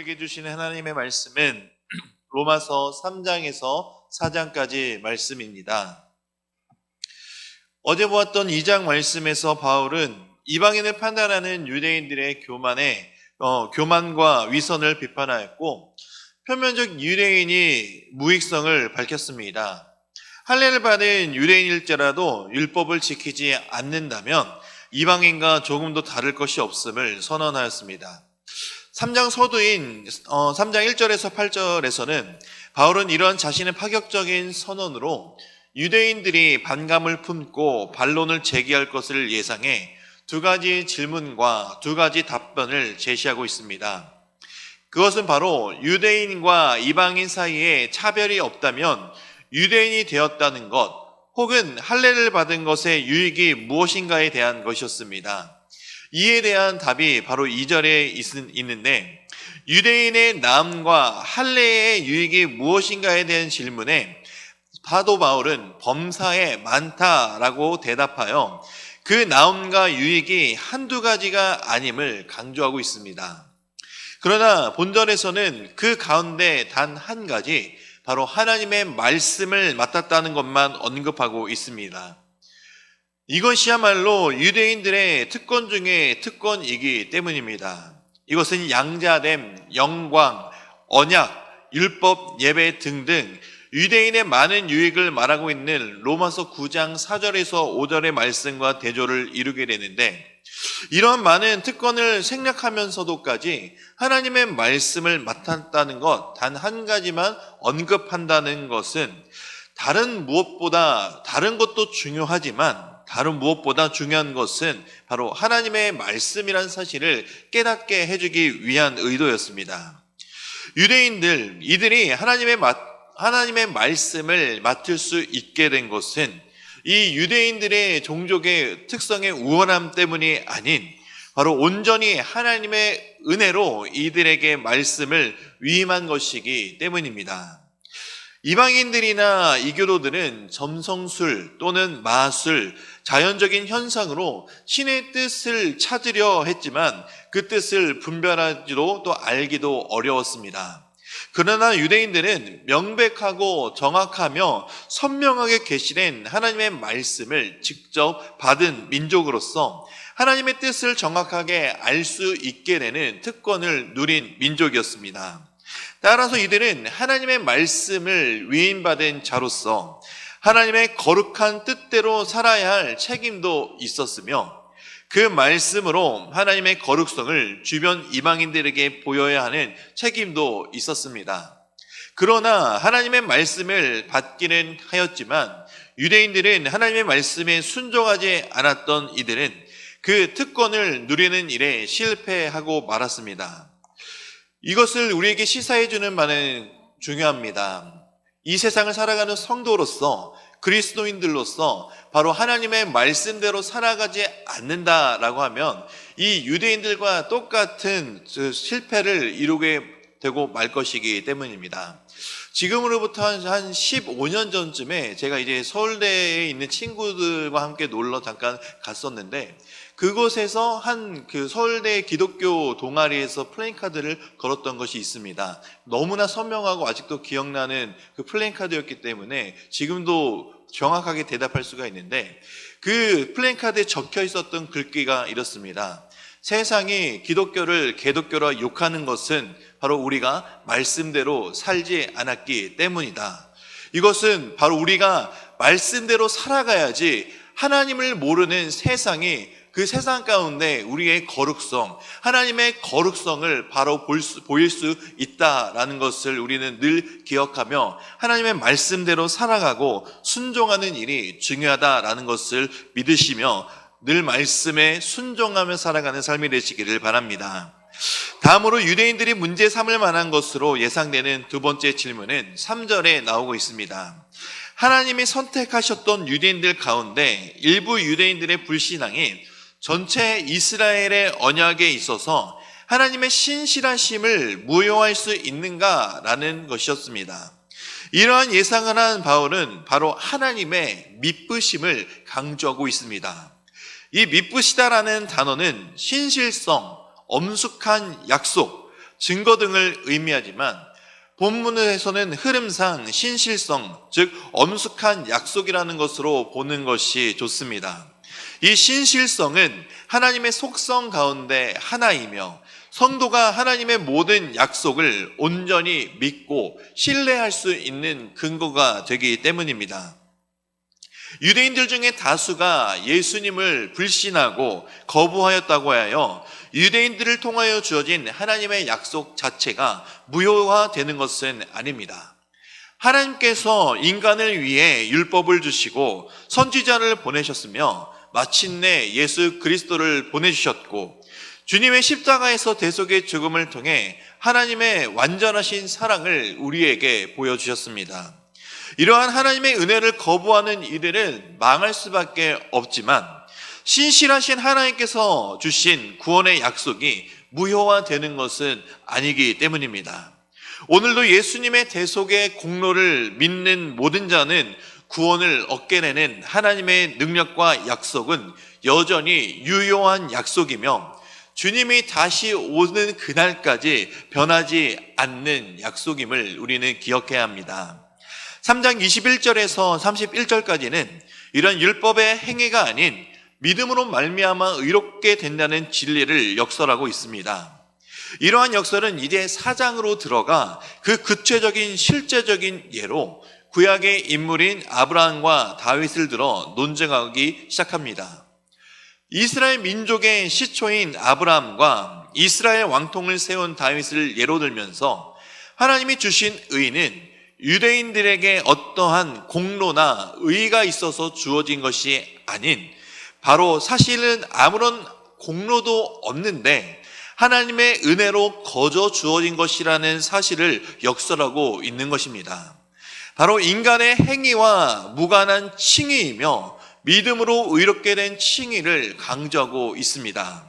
우리에게 주시는 하나님의 말씀은 로마서 3장에서 4장까지 말씀입니다. 어제 보았던 2장 말씀에서 바울은 이방인을 판단하는 유대인들의 교만과 위선을 비판하였고, 표면적 유대인이 무익성을 밝혔습니다. 할례를 받은 유대인일지라도 율법을 지키지 않는다면 이방인과 조금도 다를 것이 없음을 선언하였습니다. 3장 서두인 3장 1절에서 8절에서는 바울은 이러한 자신의 파격적인 선언으로 유대인들이 반감을 품고 반론을 제기할 것을 예상해 두 가지 질문과 두 가지 답변을 제시하고 있습니다. 그것은 바로 유대인과 이방인 사이에 차별이 없다면 유대인이 되었다는 것, 혹은 할례를 받은 것의 유익이 무엇인가에 대한 것이었습니다. 이에 대한 답이 바로 2절에 있는데, 유대인의 나음과 할례의 유익이 무엇인가에 대한 질문에 사도 바울은 범사에 많다라고 대답하여 그 나음과 유익이 한두 가지가 아님을 강조하고 있습니다. 그러나 본절에서는 그 가운데 단 한 가지, 바로 하나님의 말씀을 맡았다는 것만 언급하고 있습니다. 이것이야말로 유대인들의 특권 중에 특권이기 때문입니다. 이것은 양자됨, 영광, 언약, 율법, 예배 등등 유대인의 많은 유익을 말하고 있는 로마서 9장 4절에서 5절의 말씀과 대조를 이루게 되는데, 이러한 많은 특권을 생략하면서도까지 하나님의 말씀을 맡았다는 것, 단 한 가지만 언급한다는 것은 다른 것도 중요하지만 다른 무엇보다 중요한 것은 바로 하나님의 말씀이란 사실을 깨닫게 해주기 위한 의도였습니다. 이들이 하나님의 말씀을 맡을 수 있게 된 것은 이 유대인들의 종족의 특성의 우월함 때문이 아닌 바로 온전히 하나님의 은혜로 이들에게 말씀을 위임한 것이기 때문입니다. 이방인들이나 이교도들은 점성술 또는 마술, 자연적인 현상으로 신의 뜻을 찾으려 했지만 그 뜻을 분별하지도 또 알기도 어려웠습니다. 그러나 유대인들은 명백하고 정확하며 선명하게 계시된 하나님의 말씀을 직접 받은 민족으로서 하나님의 뜻을 정확하게 알 수 있게 되는 특권을 누린 민족이었습니다. 따라서 이들은 하나님의 말씀을 위임받은 자로서 하나님의 거룩한 뜻대로 살아야 할 책임도 있었으며, 그 말씀으로 하나님의 거룩성을 주변 이방인들에게 보여야 하는 책임도 있었습니다. 그러나 하나님의 말씀을 받기는 하였지만 유대인들은 하나님의 말씀에 순종하지 않았던 이들은 그 특권을 누리는 일에 실패하고 말았습니다. 이것을 우리에게 시사해주는 바는 중요합니다. 이 세상을 살아가는 성도로서, 그리스도인들로서 바로 하나님의 말씀대로 살아가지 않는다라고 하면 이 유대인들과 똑같은 실패를 이루게 되고 말 것이기 때문입니다. 지금으로부터 한 15년 전쯤에 제가 이제 서울대에 있는 친구들과 함께 놀러 잠깐 갔었는데, 그곳에서 그 서울대 기독교 동아리에서 플래카드를 걸었던 것이 있습니다. 너무나 선명하고 아직도 기억나는 그 플래카드였기 때문에 지금도 정확하게 대답할 수가 있는데, 그 플래카드에 적혀 있었던 글귀가 이렇습니다. 세상이 기독교를 개독교라 욕하는 것은 바로 우리가 말씀대로 살지 않았기 때문이다. 이것은 바로 우리가 말씀대로 살아가야지 하나님을 모르는 세상이 그 세상 가운데 우리의 거룩성, 하나님의 거룩성을 바로 보일 수 있다라는 것을 우리는 늘 기억하며 하나님의 말씀대로 살아가고 순종하는 일이 중요하다라는 것을 믿으시며 늘 말씀에 순종하며 살아가는 삶이 되시기를 바랍니다. 다음으로 유대인들이 문제 삼을 만한 것으로 예상되는 두 번째 질문은 3절에 나오고 있습니다. 하나님이 선택하셨던 유대인들 가운데 일부 유대인들의 불신앙이 전체 이스라엘의 언약에 있어서 하나님의 신실하심을 무효할 수 있는가라는 것이었습니다. 이러한 예상을 한 바울은 바로 하나님의 미쁘심을 강조하고 있습니다. 이 미쁘시다라는 단어는 신실성, 엄숙한 약속, 증거 등을 의미하지만 본문에서는 흐름상 신실성, 즉 엄숙한 약속이라는 것으로 보는 것이 좋습니다. 이 신실성은 하나님의 속성 가운데 하나이며 성도가 하나님의 모든 약속을 온전히 믿고 신뢰할 수 있는 근거가 되기 때문입니다. 유대인들 중에 다수가 예수님을 불신하고 거부하였다고 하여 유대인들을 통하여 주어진 하나님의 약속 자체가 무효화되는 것은 아닙니다. 하나님께서 인간을 위해 율법을 주시고 선지자를 보내셨으며 마침내 예수 그리스도를 보내주셨고 주님의 십자가에서 대속의 죽음을 통해 하나님의 완전하신 사랑을 우리에게 보여주셨습니다. 이러한 하나님의 은혜를 거부하는 이들은 망할 수밖에 없지만 신실하신 하나님께서 주신 구원의 약속이 무효화되는 것은 아니기 때문입니다. 오늘도 예수님의 대속의 공로를 믿는 모든 자는 구원을 얻게 되는 하나님의 능력과 약속은 여전히 유효한 약속이며 주님이 다시 오는 그날까지 변하지 않는 약속임을 우리는 기억해야 합니다. 3장 21절에서 31절까지는 이런 율법의 행위가 아닌 믿음으로 말미암아 의롭게 된다는 진리를 역설하고 있습니다. 이러한 역설은 이제 4장으로 들어가 그 구체적인 실제적인 예로 구약의 인물인 아브라함과 다윗을 들어 논증하기 시작합니다. 이스라엘 민족의 시초인 아브라함과 이스라엘 왕통을 세운 다윗을 예로 들면서 하나님이 주신 의는 유대인들에게 어떠한 공로나 의의가 있어서 주어진 것이 아닌 바로 사실은 아무런 공로도 없는데 하나님의 은혜로 거저 주어진 것이라는 사실을 역설하고 있는 것입니다. 바로 인간의 행위와 무관한 칭의이며 믿음으로 의롭게 된 칭의를 강조하고 있습니다.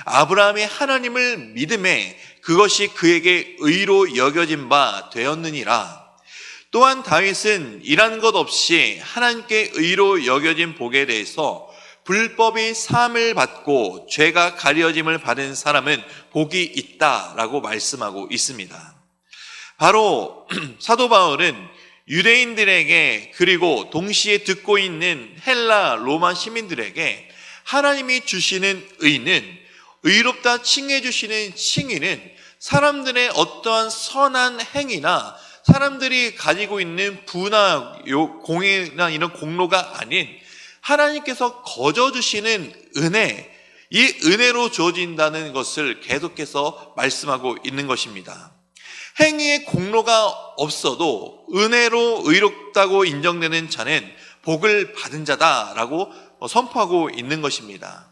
아브라함이 하나님을 믿음에 그것이 그에게 의로 여겨진 바 되었느니라. 또한 다윗은 이란 것 없이 하나님께 의로 여겨진 복에 대해서 불법이 사함을 받고 죄가 가려짐을 받은 사람은 복이 있다라고 말씀하고 있습니다. 바로 사도 바울은 유대인들에게 그리고 동시에 듣고 있는 헬라 로마 시민들에게 하나님이 주시는 의는 의롭다 칭해 주시는 칭의는 사람들의 어떠한 선한 행위나 사람들이 가지고 있는 부나 공이나 이런 공로가 아닌 하나님께서 거저 주시는 은혜, 이 은혜로 주어진다는 것을 계속해서 말씀하고 있는 것입니다. 행위의 공로가 없어도 은혜로 의롭다고 인정되는 자는 복을 받은 자다라고 선포하고 있는 것입니다.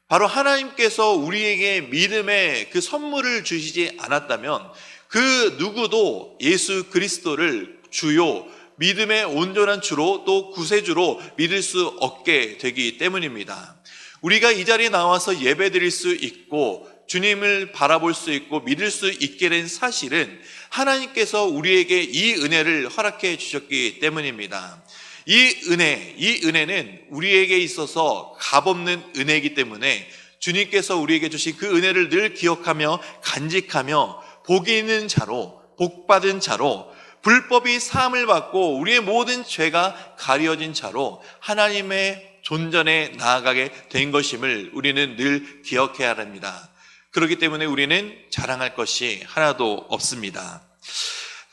바로 하나님께서 우리에게 믿음의 그 선물을 주시지 않았다면 그 누구도 예수 그리스도를 주요 믿음의 온전한 주로 또 구세주로 믿을 수 없게 되기 때문입니다. 우리가 이 자리에 나와서 예배드릴 수 있고 주님을 바라볼 수 있고 믿을 수 있게 된 사실은 하나님께서 우리에게 이 은혜를 허락해 주셨기 때문입니다. 이 은혜는 우리에게 있어서 값없는 은혜이기 때문에 주님께서 우리에게 주신 그 은혜를 늘 기억하며 간직하며 복이 있는 자로, 복받은 자로, 불법이 사함을 받고 우리의 모든 죄가 가려진 자로 하나님의 존전에 나아가게 된 것임을 우리는 늘 기억해야 합니다. 그렇기 때문에 우리는 자랑할 것이 하나도 없습니다.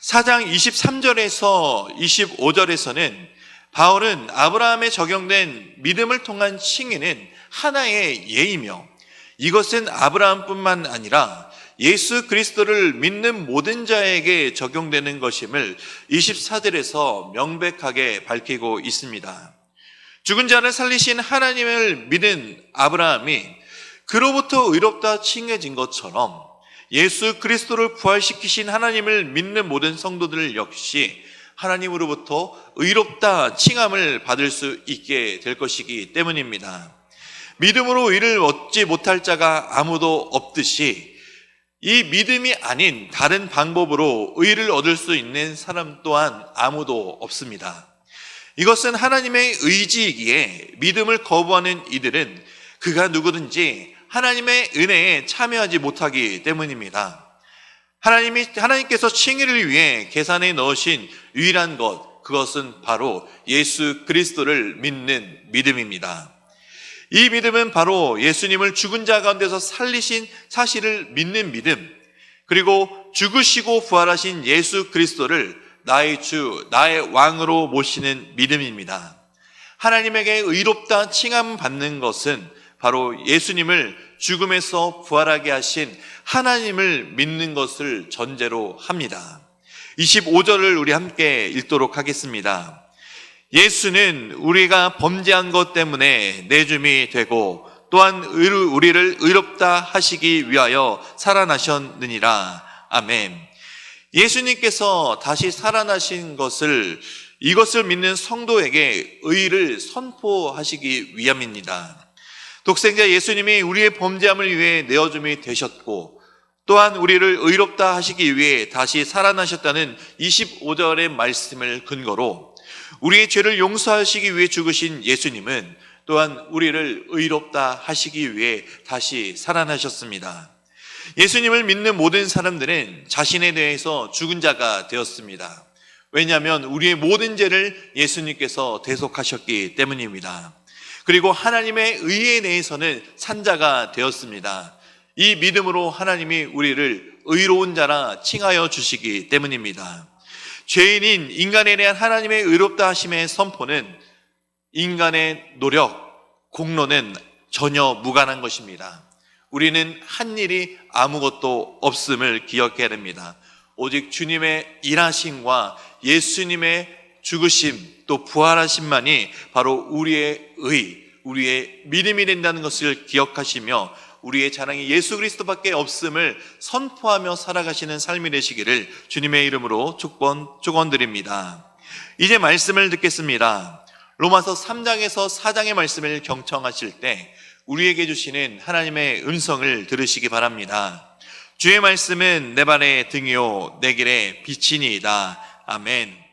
4장 23절에서 25절에서는 바울은 아브라함에 적용된 믿음을 통한 칭의는 하나의 예이며 이것은 아브라함뿐만 아니라 예수 그리스도를 믿는 모든 자에게 적용되는 것임을 24절에서 명백하게 밝히고 있습니다. 죽은 자를 살리신 하나님을 믿은 아브라함이 그로부터 의롭다 칭해진 것처럼 예수 그리스도를 부활시키신 하나님을 믿는 모든 성도들 역시 하나님으로부터 의롭다 칭함을 받을 수 있게 될 것이기 때문입니다. 믿음으로 의를 얻지 못할 자가 아무도 없듯이 이 믿음이 아닌 다른 방법으로 의를 얻을 수 있는 사람 또한 아무도 없습니다. 이것은 하나님의 의지이기에 믿음을 거부하는 이들은 그가 누구든지 하나님의 은혜에 참여하지 못하기 때문입니다. 하나님께서 칭의를 위해 계산에 넣으신 유일한 것, 그것은 바로 예수 그리스도를 믿는 믿음입니다. 이 믿음은 바로 예수님을 죽은 자 가운데서 살리신 사실을 믿는 믿음, 그리고 죽으시고 부활하신 예수 그리스도를 나의 주, 나의 왕으로 모시는 믿음입니다. 하나님에게 의롭다 칭함 받는 것은 바로 예수님을 죽음에서 부활하게 하신 하나님을 믿는 것을 전제로 합니다. 25절을 우리 함께 읽도록 하겠습니다. 예수는 우리가 범죄한 것 때문에 내줌이 되고 또한 우리를 의롭다 하시기 위하여 살아나셨느니라. 아멘. 예수님께서 다시 살아나신 이것을 믿는 성도에게 의를 선포하시기 위함입니다. 독생자 예수님이 우리의 범죄함을 위해 내어줌이 되셨고 또한 우리를 의롭다 하시기 위해 다시 살아나셨다는 25절의 말씀을 근거로 우리의 죄를 용서하시기 위해 죽으신 예수님은 또한 우리를 의롭다 하시기 위해 다시 살아나셨습니다. 예수님을 믿는 모든 사람들은 자신에 대해서 죽은 자가 되었습니다. 왜냐하면 우리의 모든 죄를 예수님께서 대속하셨기 때문입니다. 그리고 하나님의 의에 대해서는 산자가 되었습니다. 이 믿음으로 하나님이 우리를 의로운 자라 칭하여 주시기 때문입니다. 죄인인 인간에 대한 하나님의 의롭다 하심의 선포는 인간의 노력, 공로는 전혀 무관한 것입니다. 우리는 한 일이 아무것도 없음을 기억해야 됩니다. 오직 주님의 일하심과 예수님의 죽으심 또 부활하심만이 바로 우리의 우리의 믿음이 된다는 것을 기억하시며 우리의 자랑이 예수 그리스도밖에 없음을 선포하며 살아가시는 삶이 되시기를 주님의 이름으로 축원드립니다. 이제 말씀을 듣겠습니다. 로마서 3장에서 4장의 말씀을 경청하실 때 우리에게 주시는 하나님의 음성을 들으시기 바랍니다. 주의 말씀은 내 발의 등이요 내 길의 빛이니이다. 아멘.